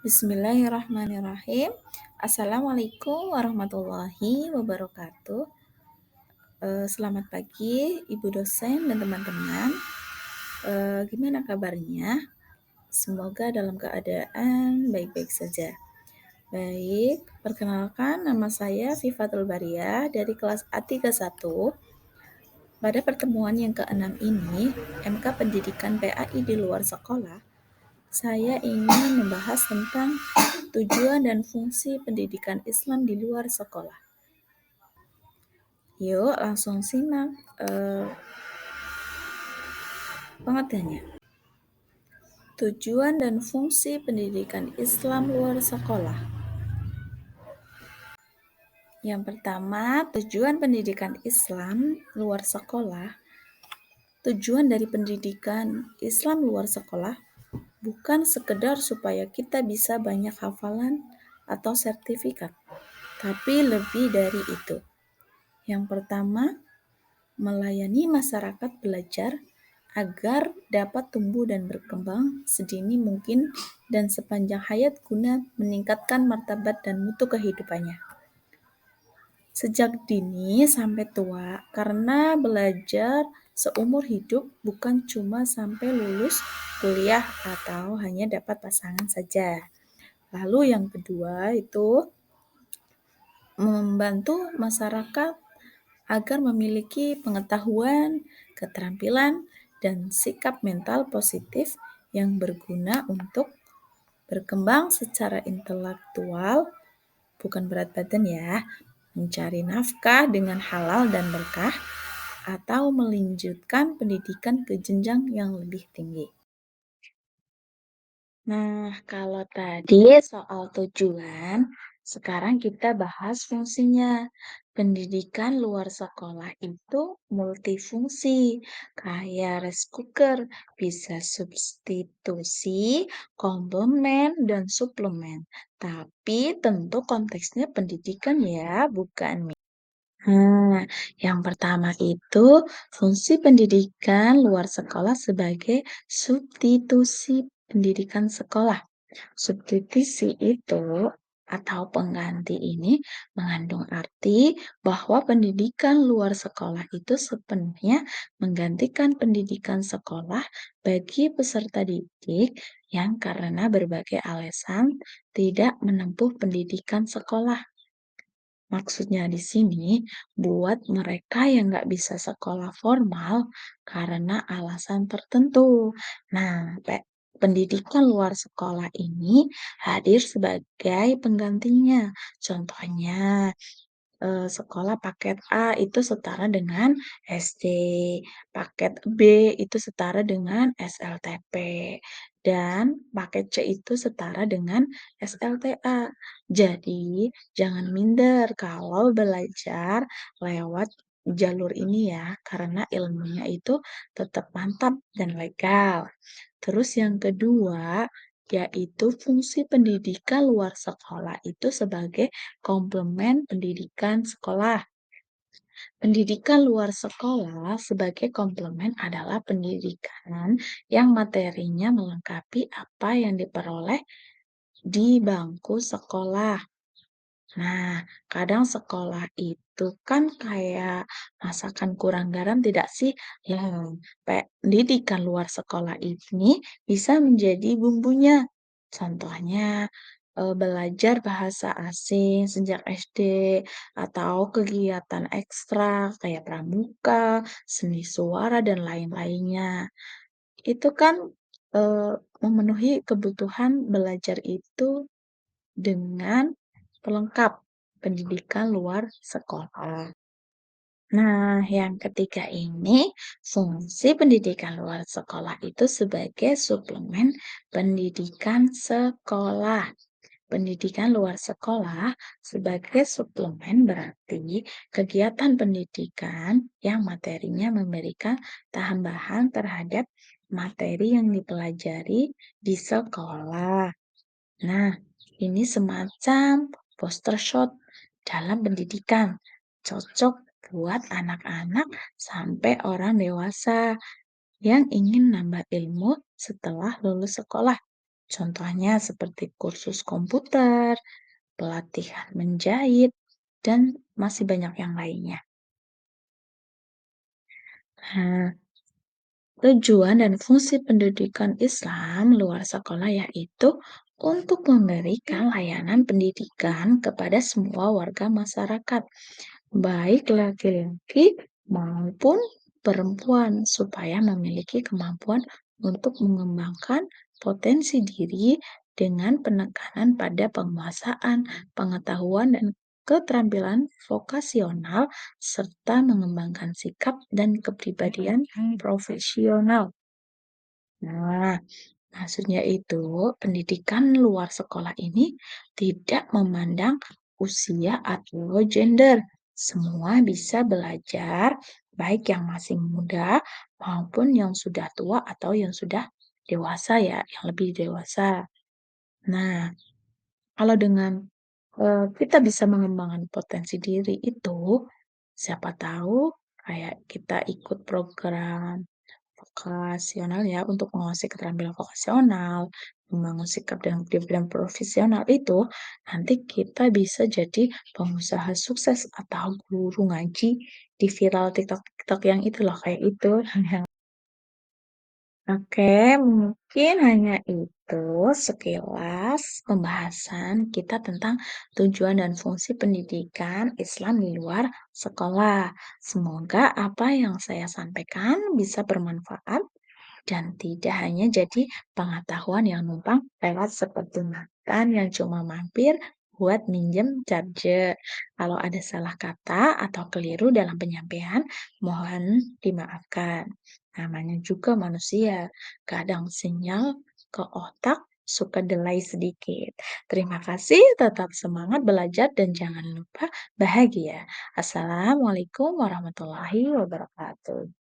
Bismillahirrahmanirrahim. Assalamualaikum warahmatullahi wabarakatuh. Selamat pagi, Ibu dosen dan teman-teman. Gimana kabarnya? Semoga dalam keadaan baik-baik saja. Baik, perkenalkan nama saya Sifatul Bariyah dari kelas A31. Pada pertemuan yang ke-6 ini, MK Pendidikan PAI di luar sekolah, saya ingin membahas tentang tujuan dan fungsi pendidikan Islam di luar sekolah. Yuk langsung simak pengertiannya. Tujuan dan fungsi pendidikan Islam luar sekolah. Yang pertama, tujuan pendidikan Islam luar sekolah. Tujuan dari pendidikan Islam luar sekolah bukan sekedar supaya kita bisa banyak hafalan atau sertifikat, tapi lebih dari itu. Yang pertama, melayani masyarakat belajar agar dapat tumbuh dan berkembang sedini mungkin dan sepanjang hayat guna meningkatkan martabat dan mutu kehidupannya. Sejak dini sampai tua, karena belajar seumur hidup bukan cuma sampai lulus kuliah atau hanya dapat pasangan saja. Lalu yang kedua itu membantu masyarakat agar memiliki pengetahuan, keterampilan, dan sikap mental positif yang berguna untuk berkembang secara intelektual, bukan berat badan ya, mencari nafkah dengan halal dan berkah, atau melanjutkan pendidikan ke jenjang yang lebih tinggi. Nah, kalau tadi soal tujuan, sekarang kita bahas fungsinya. Pendidikan luar sekolah itu multifungsi, kayak rice cooker, bisa substitusi, komplement, dan suplemen. Tapi tentu konteksnya pendidikan ya, bukan. Nah, yang pertama itu fungsi pendidikan luar sekolah sebagai substitusi pendidikan sekolah. Substitusi itu atau pengganti ini mengandung arti bahwa pendidikan luar sekolah itu sepenuhnya menggantikan pendidikan sekolah bagi peserta didik yang karena berbagai alasan tidak menempuh pendidikan sekolah. Maksudnya di sini, buat mereka yang nggak bisa sekolah formal karena alasan tertentu. Nah, pendidikan luar sekolah ini hadir sebagai penggantinya. Contohnya, sekolah paket A itu setara dengan SD, paket B itu setara dengan SLTP, dan paket C itu setara dengan SLTA. Jadi, jangan minder kalau belajar lewat jalur ini ya, karena ilmunya itu tetap mantap dan legal. Terus yang kedua, yaitu fungsi pendidikan luar sekolah itu sebagai komplement pendidikan sekolah. Pendidikan luar sekolah sebagai komplement adalah pendidikan yang materinya melengkapi apa yang diperoleh di bangku sekolah. Nah, kadang sekolah itu kan kayak masakan kurang garam tidak sih? Ya, pendidikan luar sekolah ini bisa menjadi bumbunya. Contohnya, belajar bahasa asing sejak SD atau kegiatan ekstra kayak pramuka, seni suara, dan lain-lainnya. Itu kan eh, memenuhi kebutuhan belajar itu dengan pelengkap pendidikan luar sekolah. Nah, yang ketiga ini, fungsi pendidikan luar sekolah itu sebagai suplemen pendidikan sekolah. Pendidikan luar sekolah sebagai suplemen berarti kegiatan pendidikan yang materinya memberikan tambahan terhadap materi yang dipelajari di sekolah. Nah, ini semacam poster shot dalam pendidikan. Cocok buat anak-anak sampai orang dewasa yang ingin nambah ilmu setelah lulus sekolah. Contohnya seperti kursus komputer, pelatihan menjahit, dan masih banyak yang lainnya. Nah, tujuan dan fungsi pendidikan Islam luar sekolah yaitu untuk memberikan layanan pendidikan kepada semua warga masyarakat, baik laki-laki maupun perempuan, supaya memiliki kemampuan untuk mengembangkan potensi diri dengan penekanan pada penguasaan, pengetahuan, dan keterampilan vokasional, serta mengembangkan sikap dan kepribadian profesional. Nah, maksudnya itu, pendidikan luar sekolah ini tidak memandang usia atau gender. Semua bisa belajar, baik yang masih muda maupun yang sudah tua atau yang sudah dewasa ya, yang lebih dewasa. Nah, kalau dengan kita bisa mengembangkan potensi diri itu, siapa tahu kayak kita ikut program vokasional ya, untuk menguasai keterampilan vokasional, membangun sikap dan kepribadian profesional itu, nanti kita bisa jadi pengusaha sukses atau guru ngaji di viral TikTok-TikTok yang itu loh, kayak itu. Oke, mungkin hanya itu sekilas pembahasan kita tentang tujuan dan fungsi pendidikan Islam di luar sekolah. Semoga apa yang saya sampaikan bisa bermanfaat dan tidak hanya jadi pengetahuan yang numpang lewat seperti makan yang cuma mampir buat minjem charger. Kalau ada salah kata atau keliru dalam penyampaian, mohon dimaafkan. Namanya juga manusia, kadang sinyal ke otak suka delay sedikit. Terima kasih, tetap semangat belajar dan jangan lupa bahagia. Assalamualaikum warahmatullahi wabarakatuh.